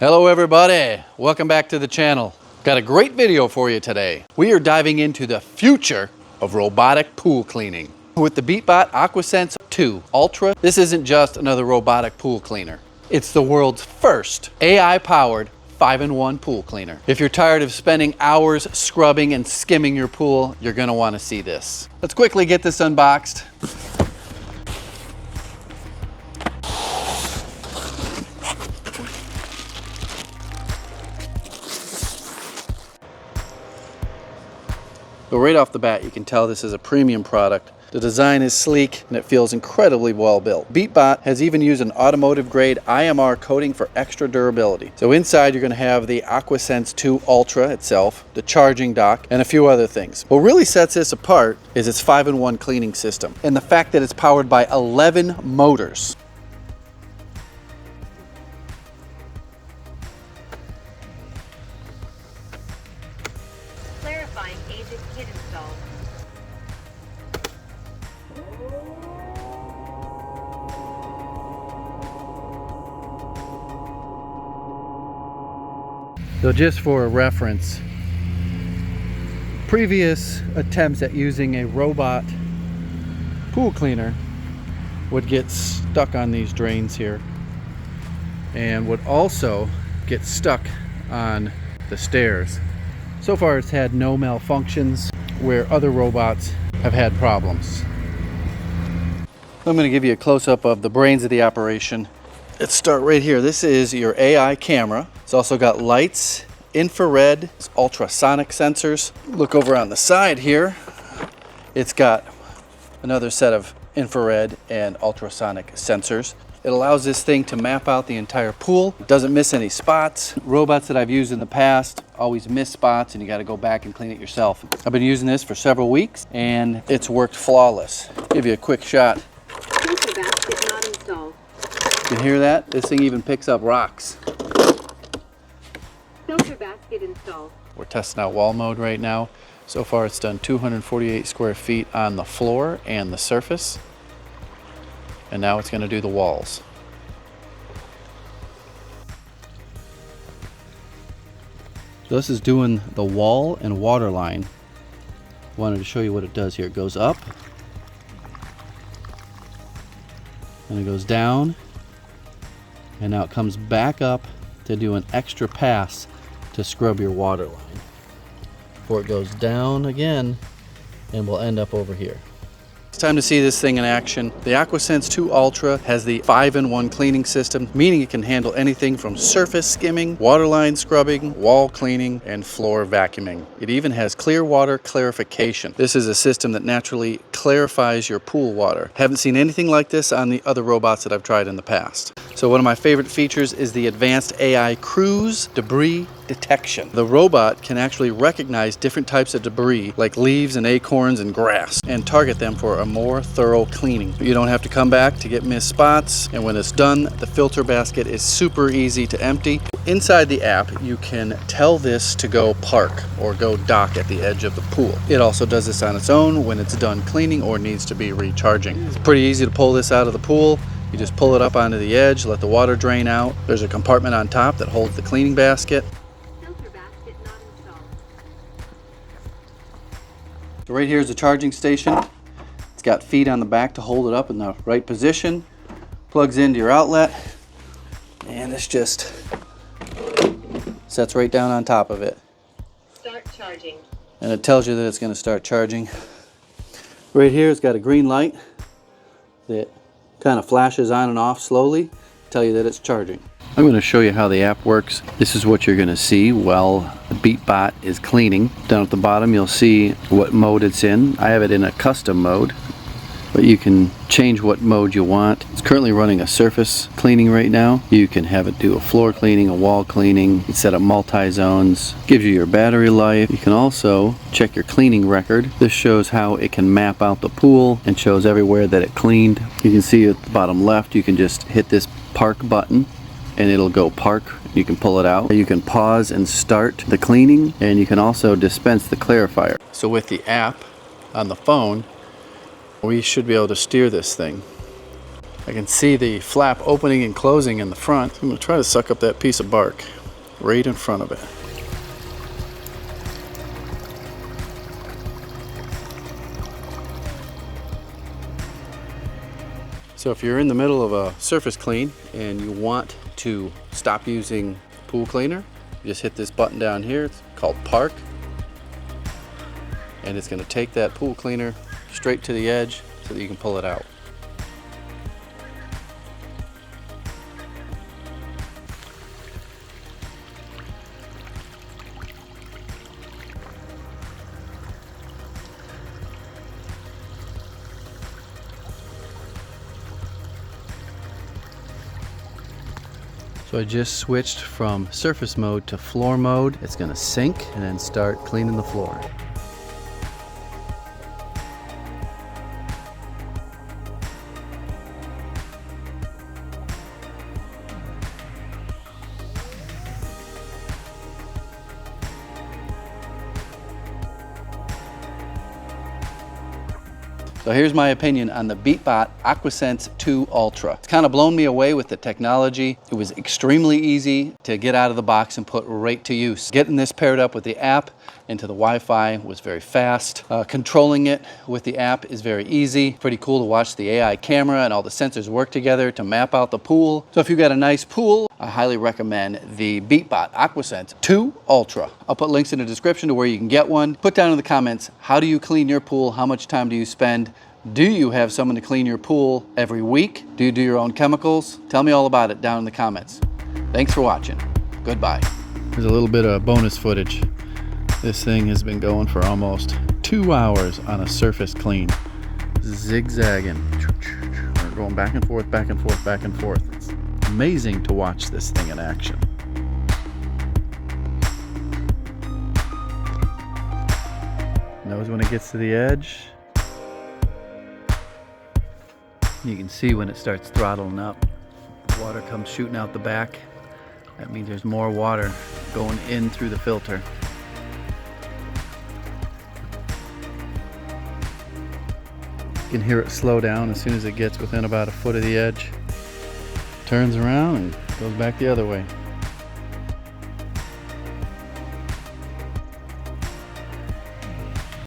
Hello everybody, welcome back to the channel. Got a great video for you today. We are diving into the future of robotic pool cleaning. With the Beatbot AquaSense 2 Ultra, this isn't just another robotic pool cleaner. It's the world's first AI-powered 5-in-1 pool cleaner. If you're tired of spending hours scrubbing and skimming your pool, you're gonna wanna see this. Let's quickly get this unboxed. So right off the bat, you can tell this is a premium product. The design is sleek and it feels incredibly well built. Beatbot has even used an automotive grade IMR coating for extra durability. So inside you're going to have the AquaSense 2 Ultra itself, the charging dock, and a few other things. What really sets this apart is its 5-in-1 cleaning system and the fact that it's powered by 11 motors. Clarifying agent kit installed. So just for a reference, previous attempts at using a robot pool cleaner would get stuck on these drains here and would also get stuck on the stairs. So far it's had no malfunctions where other robots have had problems. I'm going to give you a close-up of the brains of the operation. Let's start right here. This is your AI camera. It's also got lights, infrared, ultrasonic sensors. Look over on the side here. It's got another set of infrared and ultrasonic sensors. It allows this thing to map out the entire pool. It doesn't miss any spots. Robots that I've used in the past always miss spots and you got to go back and clean it yourself. I've been using this for several weeks and it's worked flawless. Give you a quick shot. Filter basket not installed. You can hear that? This thing even picks up rocks. Filter basket installed. We're testing out wall mode right now. So far it's done 248 square feet on the floor and the surface. And now it's going to do the walls. So this is doing the wall and water line. Wanted to show you what it does here. It goes up and it goes down and now it comes back up to do an extra pass to scrub your water line before it goes down again and will end up over here. It's time to see this thing in action. The AquaSense 2 Ultra has the 5-in-1 cleaning system, meaning it can handle anything from surface skimming, waterline scrubbing, wall cleaning, and floor vacuuming. It even has clear water clarification. This is a system that naturally clarifies your pool water. Haven't seen anything like this on the other robots that I've tried in the past. So one of my favorite features is the advanced AI cruise debris detection. The robot can actually recognize different types of debris like leaves and acorns and grass and target them for a more thorough cleaning. You don't have to come back to get missed spots, and when it's done, the filter basket is super easy to empty. Inside the app, you can tell this to go park or go dock at the edge of the pool. It also does this on its own when it's done cleaning or needs to be recharging. It's pretty easy to pull this out of the pool. You just pull it up onto the edge, let the water drain out. There's a compartment on top that holds the cleaning basket. Filter basket not installed. So right here is the charging station. It's got feet on the back to hold it up in the right position. Plugs into your outlet. And this just sets right down on top of it. Start charging. And it tells you that it's going to start charging. Right here it's got a green light that kind of flashes on and off slowly, tell you that it's charging. I'm going to show you how the app works. This is what you're going to see while the Beatbot is cleaning. Down at the bottom you'll see what mode it's in. I have it in a custom mode, but you can change what mode you want. It's currently running a surface cleaning right now. You can have it do a floor cleaning, a wall cleaning. You can set up multi-zones. Gives you your battery life. You can also check your cleaning record. This shows how it can map out the pool and shows everywhere that it cleaned. You can see at the bottom left, you can just hit this park button and it'll go park. You can pull it out. You can pause and start the cleaning, and you can also dispense the clarifier. So with the app on the phone, we should be able to steer this thing. I can see the flap opening and closing in the front. I'm going to try to suck up that piece of bark right in front of it. So if you're in the middle of a surface clean and you want to stop using pool cleaner, you just hit this button down here. It's called Park. And it's going to take that pool cleaner straight to the edge so that you can pull it out. So I just switched from surface mode to floor mode. It's gonna sink and then start cleaning the floor. So here's my opinion on the Beatbot AquaSense 2 Ultra. It's kind of blown me away with the technology. It was extremely easy to get out of the box and put right to use. Getting this paired up with the app into the Wi-Fi was very fast. Controlling it with the app is very easy. Pretty cool to watch the AI camera and all the sensors work together to map out the pool. So if you've got a nice pool, I highly recommend the Beatbot AquaSense 2 Ultra. I'll put links in the description to where you can get one. Put down in the comments, how do you clean your pool? How much time do you spend? Do you have someone to clean your pool every week? Do you do your own chemicals? Tell me all about it down in the comments. Thanks for watching. Goodbye. There's a little bit of bonus footage. This thing has been going for almost 2 hours on a surface clean. Zigzagging. We're going back and forth, back and forth, back and forth. It's amazing to watch this thing in action. Knows when it gets to the edge. You can see when it starts throttling up. Water comes shooting out the back. That means there's more water going in through the filter. You can hear it slow down as soon as it gets within about a foot of the edge. Turns around and goes back the other way.